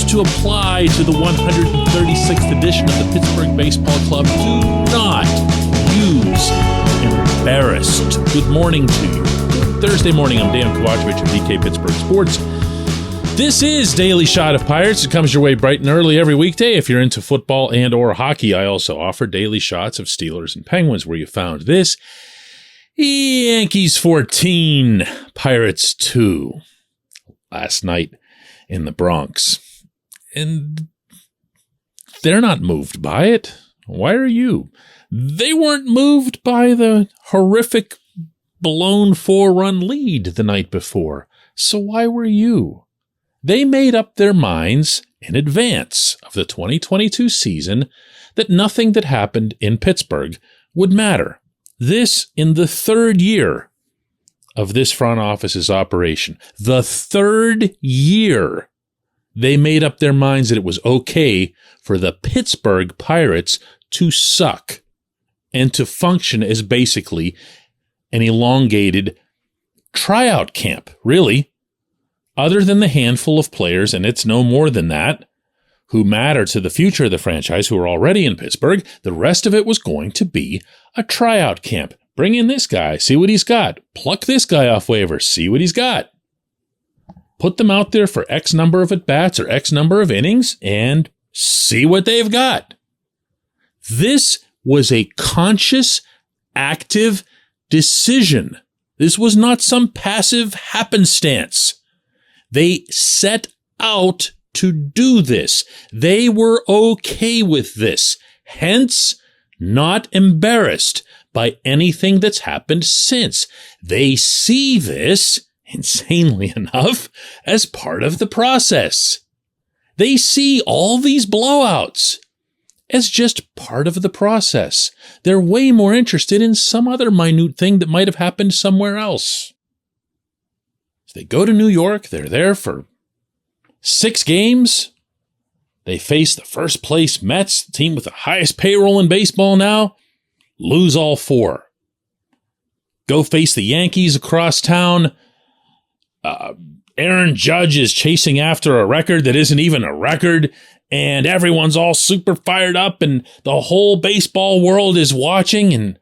to apply to the 136th edition of the Pittsburgh Baseball Club. Do not use embarrassed. Good morning to you. Thursday morning, I'm Dejan Kovacevic of DK Pittsburgh Sports. This is Daily Shot of Pirates. It comes your way bright and early every weekday. If you're into football and or hockey, I also offer daily shots of Steelers and Penguins, where you found this. Yankees 14, Pirates 2 last night in the Bronx. And they're not moved by it. Why are you? They weren't moved by the horrific blown 4-run lead the night before. So why were you? They made up their minds in advance of the 2022 season that nothing that happened in Pittsburgh would matter. This in the third year of this front office's operation. The third year they made up their minds that it was okay for the Pittsburgh Pirates to suck and to function as basically an elongated tryout camp, really. Other than the handful of players, and it's no more than that, who matter to the future of the franchise, who are already in Pittsburgh, the rest of it was going to be a tryout camp. Bring in this guy, see what he's got. Pluck this guy off waivers, see what he's got. Put them out there for X number of at-bats or X number of innings, and see what they've got. This was a conscious, active decision. This was not some passive happenstance. They set out to do this. They were okay with this, hence not embarrassed by anything that's happened since. They see this, insanely enough, as part of the process. They see all these blowouts as just part of the process. They're way more interested in some other minute thing that might have happened somewhere else. They go to New York. They're there for 6 games. They face the first place Mets, the team with the highest payroll in baseball now. Lose all 4. Go face the Yankees across town. Aaron Judge is chasing after a record that isn't even a record. And everyone's all super fired up. And the whole baseball world is watching. And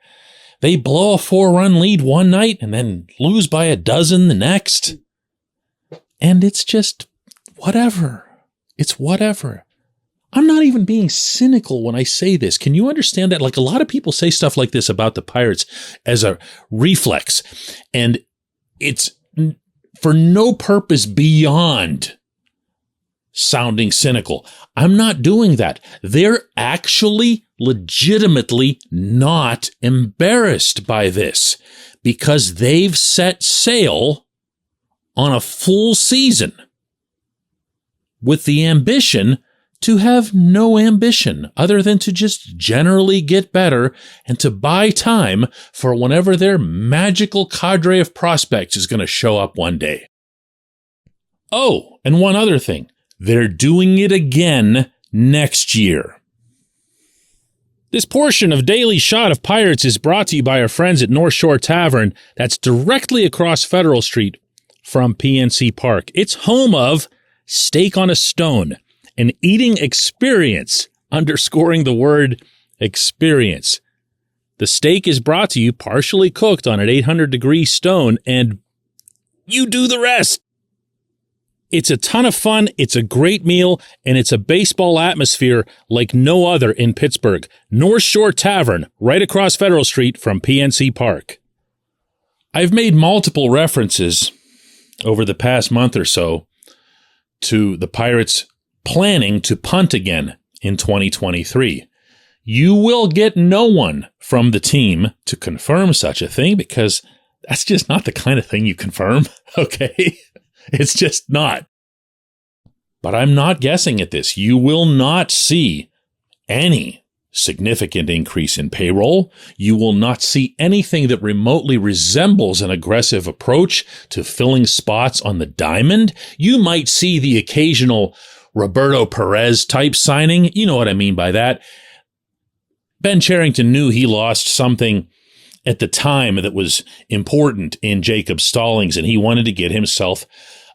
they blow a 4-run lead one night and then lose by a dozen the next. And it's just whatever. It's whatever. I'm not even being cynical when I say this. Can you understand that? Like, a lot of people say stuff like this about the Pirates as a reflex. And it's for no purpose beyond sounding cynical. I'm not doing that. They're actually legitimately not embarrassed by this because they've set sail on a full season with the ambition to have no ambition other than to just generally get better and to buy time for whenever their magical cadre of prospects is going to show up one day. Oh, and one other thing. They're doing it again next year. This portion of Daily Shot of Pirates is brought to you by our friends at North Shore Tavern. That's directly across Federal Street from PNC Park. It's home of Steak on a Stone, an eating experience, underscoring the word experience. The steak is brought to you partially cooked on an 800-degree stone, and you do the rest. It's a ton of fun, it's a great meal, and it's a baseball atmosphere like no other in Pittsburgh. North Shore Tavern, right across Federal Street from PNC Park. I've made multiple references over the past month or so to the Pirates planning to punt again in 2023. You will get no one from the team to confirm such a thing because that's just not the kind of thing you confirm, okay? It's just not. But I'm not guessing at this. You will not see any significant increase in payroll. You will not see anything that remotely resembles an aggressive approach to filling spots on the diamond. You might see the occasional Roberto Perez type signing. You know what I mean by that. Ben Cherington knew he lost something at the time that was important in Jacob Stallings, and he wanted to get himself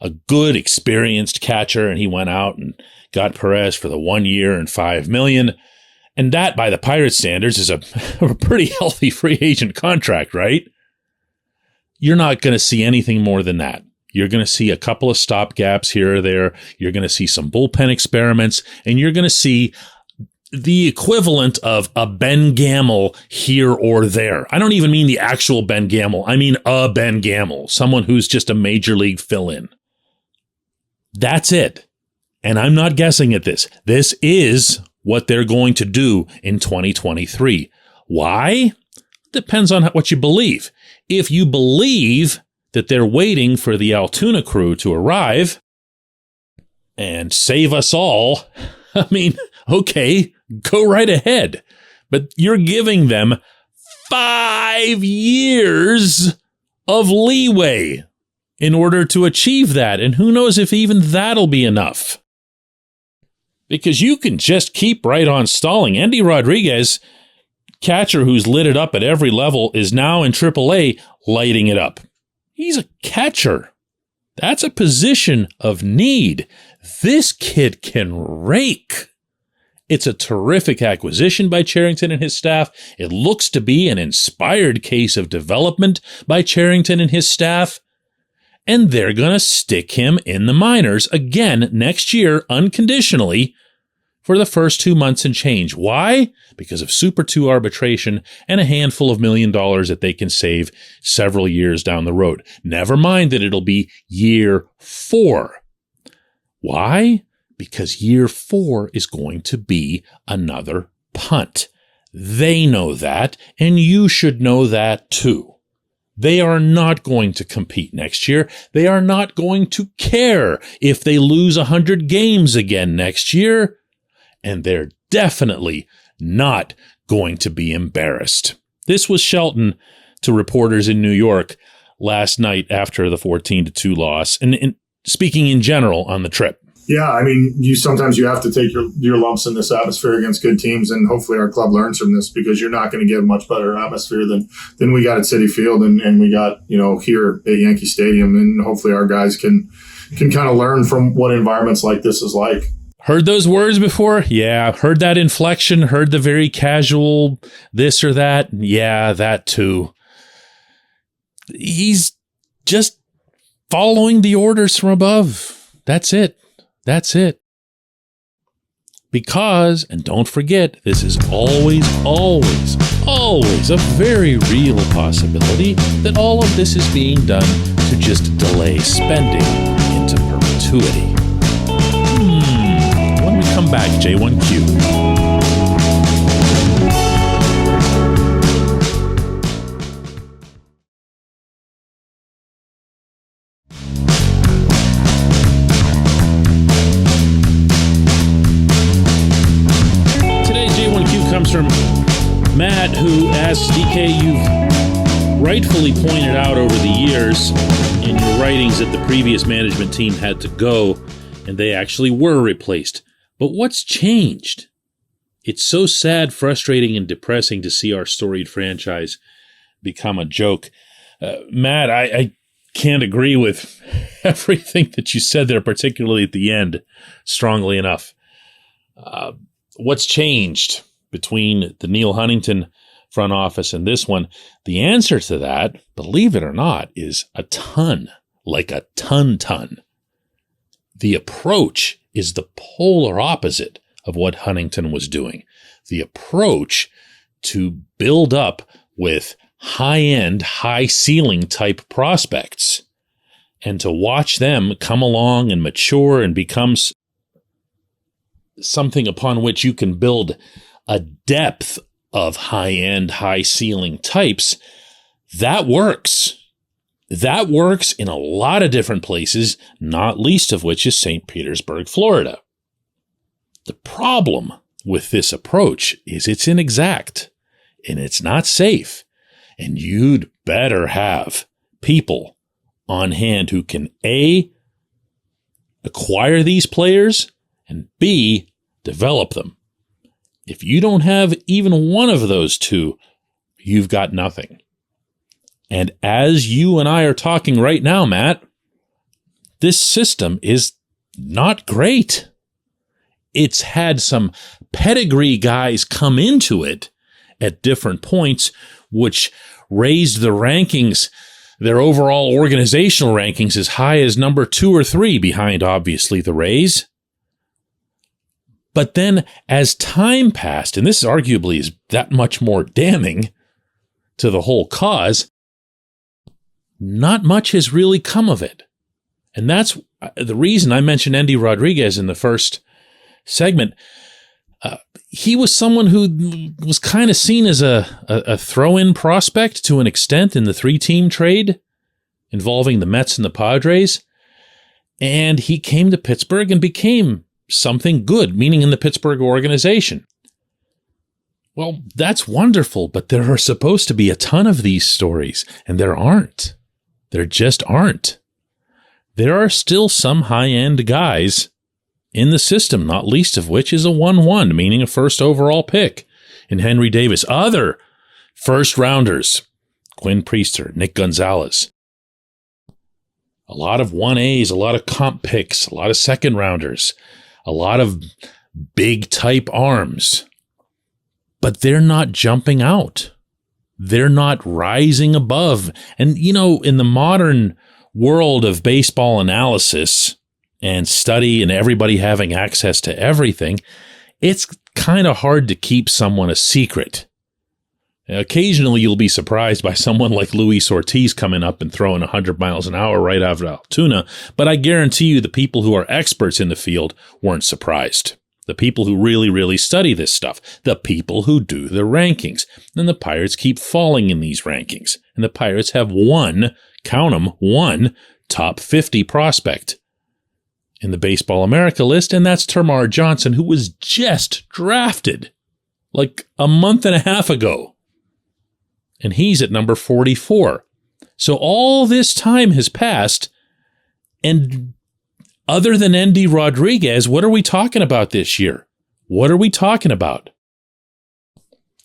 a good, experienced catcher, and he went out and got Perez for the 1 year and $5 million. And that, by the Pirates standards, is a pretty healthy free agent contract, right? You're not going to see anything more than that. You're going to see a couple of stopgaps here or there. You're going to see some bullpen experiments, and you're going to see the equivalent of a Ben Gamel here or there. I don't even mean the actual Ben Gamel. I mean a Ben Gamel, someone who's just a major league fill-in. That's it. And I'm not guessing at this. This is what they're going to do in 2023. Why? Depends on what you believe. If you believe that they're waiting for the Altoona crew to arrive and save us all, I mean, okay, go right ahead. But you're giving them 5 years of leeway in order to achieve that. And who knows if even that'll be enough. Because you can just keep right on stalling. Andy Rodriguez, catcher who's lit it up at every level, is now in AAA lighting it up. He's a catcher. That's a position of need. This kid can rake. It's a terrific acquisition by Cherington and his staff. It looks to be an inspired case of development by Cherington and his staff. And they're going to stick him in the minors again next year unconditionally for the first 2 months and change. Why? Because of Super 2 arbitration and a handful of $1 million that they can save several years down the road. Never mind that it'll be year 4. Why? Because year 4 is going to be another punt. They know that, and you should know that too. They are not going to compete next year. They are not going to care if they lose 100 games again next year. And they're definitely not going to be embarrassed. This was Shelton to reporters in New York last night after the 14-2 loss, and speaking in general on the trip. Yeah, I mean, sometimes you have to take your lumps in this atmosphere against good teams, and hopefully our club learns from this, because you're not going to get a much better atmosphere than we got at Citi Field and we got, here at Yankee Stadium, and hopefully our guys can kind of learn from what environments like this is like. Heard those words before? Yeah, heard that inflection, heard the very casual this or that. Yeah, that too. He's just following the orders from above. That's it. That's it. Because, and don't forget, this is always, always, always a very real possibility that all of this is being done to just delay spending into perpetuity. When we come back, J1Q. Comes from Matt, who asks, DK, you've rightfully pointed out over the years in your writings that the previous management team had to go, and they actually were replaced. But what's changed? It's so sad, frustrating, and depressing to see our storied franchise become a joke. Matt, I can't agree with everything that you said there, particularly at the end, strongly enough. What's changed between the Neil Huntington front office and this one? The answer to that, believe it or not, is a ton, like a ton. The approach is the polar opposite of what Huntington was doing. The approach to build up with high-end, high-ceiling type prospects and to watch them come along and mature and become something upon which you can build a depth of high-end, high-ceiling types, that works. That works in a lot of different places, not least of which is St. Petersburg, Florida. The problem with this approach is it's inexact, and it's not safe, and you'd better have people on hand who can A, acquire these players, and B, develop them. If you don't have even one of those two, you've got nothing. And as you and I are talking right now, Matt, this system is not great. It's had some pedigree guys come into it at different points, which raised the rankings, their overall organizational rankings, as high as number 2 or 3 behind, obviously, the Rays. But then as time passed, and this arguably is that much more damning to the whole cause, not much has really come of it. And that's the reason I mentioned Endy Rodriguez in the first segment. He was someone who was kind of seen as a throw-in prospect to an extent in the 3-team trade involving the Mets and the Padres. And he came to Pittsburgh and became something good, meaning in the Pittsburgh organization. Well, that's wonderful, but there are supposed to be a ton of these stories, and there aren't. There just aren't. There are still some high-end guys in the system, not least of which is a 1-1, meaning a first overall pick in Henry Davis. Other first-rounders, Quinn Priester, Nick Gonzalez. A lot of 1As, a lot of comp picks, a lot of second-rounders, a lot of big-type arms. But they're not jumping out. They're not rising above. And, you know, in the modern world of baseball analysis and study and everybody having access to everything, it's kind of hard to keep someone a secret. Occasionally, you'll be surprised by someone like Luis Ortiz coming up and throwing 100 miles an hour right out of Altoona, but I guarantee you the people who are experts in the field weren't surprised. The people who really, really study this stuff, the people who do the rankings. And the Pirates keep falling in these rankings. And the Pirates have one, count them, one top 50 prospect in the Baseball America list, and that's Termarr Johnson, who was just drafted like a month and a half ago. And he's at number 44. So all this time has passed, and other than Endy Rodriguez, what are we talking about this year? What are we talking about?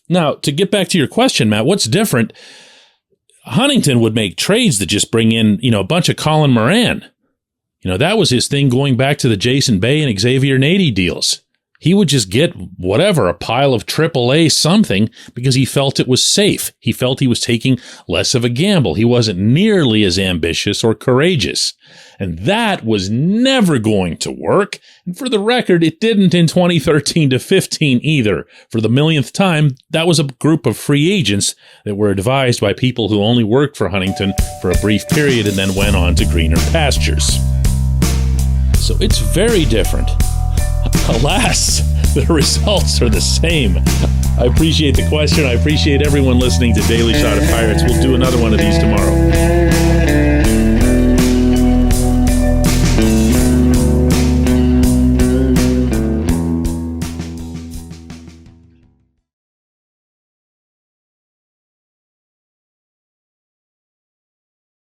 Now, to get back to your question, Matt, what's different? Huntington would make trades that just bring in, a bunch of Colin Moran. That was his thing going back to the Jason Bay and Xavier Nady deals. He would just get whatever, a pile of AAA something, because he felt it was safe. He felt he was taking less of a gamble. He wasn't nearly as ambitious or courageous. And that was never going to work. And for the record, it didn't in 2013 to 15 either. For the millionth time, that was a group of free agents that were advised by people who only worked for Huntington for a brief period and then went on to greener pastures. So it's very different. Alas, the results are the same. I appreciate the question. I appreciate everyone listening to Daily Shot of Pirates. We'll do another one of these tomorrow.